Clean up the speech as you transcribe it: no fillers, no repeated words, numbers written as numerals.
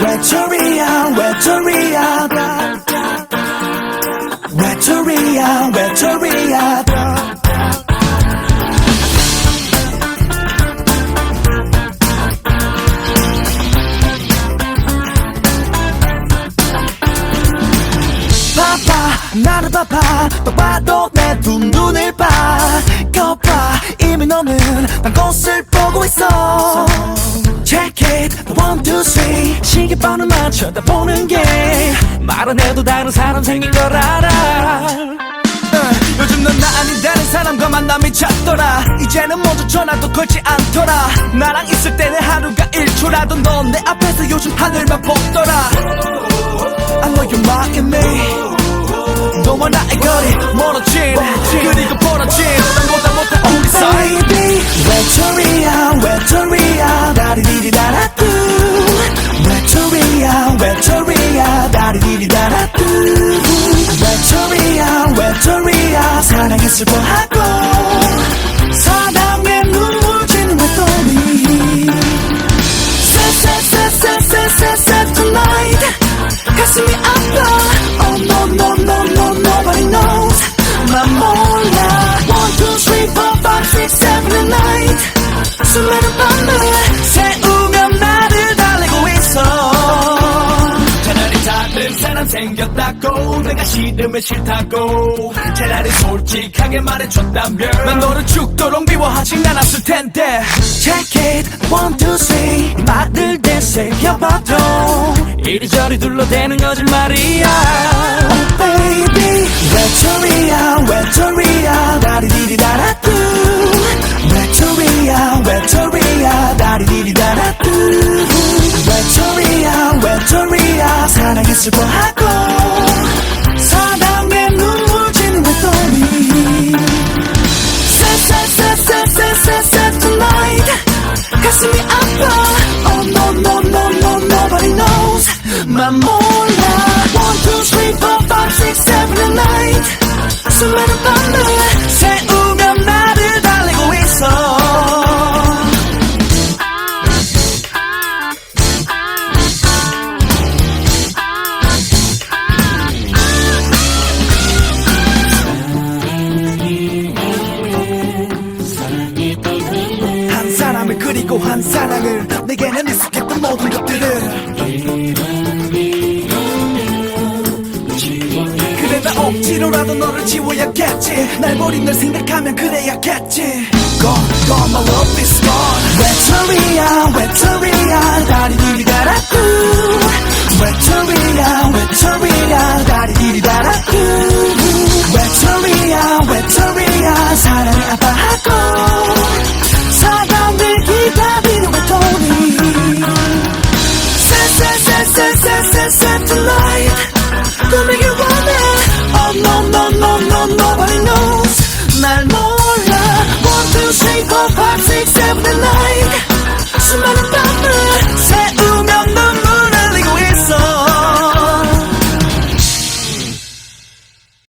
외톨이야 외톨이야 외톨이야 외톨이야 나를 봐봐 똑바로 내 두 눈을 봐 거봐 이미 너는 난 꽃을 보고 있어 Check it one two three 시계번호만 쳐다보는 게 말 안 해도 다른 사람 생긴 걸 알아 요즘 넌 나 아닌 다른 사람과 만남이 잦더라 이제는 먼저 전화도 걸지 않더라 나랑 있을 때는 하루가 1초라도 넌 내 앞에서 요즘 하늘만 보더라 I know you're mocking me 너와 나의 거리 멀어진 그리고 벌어진 넌보다 못한 우리 사이 Baby 외톨이야 외톨이야 다리디리다라뚜 외톨이야 외톨이야 다리디리다라뚜 외톨이야 외톨이야 사랑에 슬퍼하고 사랑에 눈물 지는 외톨이 Sad tonight 가슴이 아파 Oh no no no no nobody knows 난 몰라 1, 2, 3, 4, 5, 6, 7 and 8 수많은 밤을 새우며 나를 달래고 있어 차라리 다른 사람 생겼다고 내가 싫으면 싫다고 차라리 솔직하게 말해줬다면 난 너를 죽도록 미워하진 않았을 텐데 Check it 1, 2, 3 말을 되새겨봐도 이리저리 둘러대는 거짓말이야 Oh baby 외톨이야 외톨이야 다리디리다라뚜 외톨이야 외톨이야 다리디리다라뚜 외톨이야 외톨이야 사랑에 슬퍼하고 사랑에 눈물 지는 외톨이 Sad tonight 가슴이 아파 Oh no no no no nobody knows 난 몰라 1, 2, 3, 4, 5, 6, 7 and 8 수많은 밤을 새우며 나를 달래고 있어 한 사람을 그리고 한 사랑을 내게는 익숙했던 모든 것들을 그래 나 억지로라도 너를 지워야겠지 날 버린 널 생각하면 그래야겠지 Gone my love is gone 외톨이야 외톨이야 다리디리다라뚜 외톨이야 외톨이야 다리디리다라뚜 외톨이야 외톨이야 사랑에 아파하고 사랑을 기다리는 외톨이 Sad tonight 꿈이길 원해 Oh no no no no nobody knows 날 몰라 1, 2, 3, 4, 5, 6, 7 and 8 수많은 밤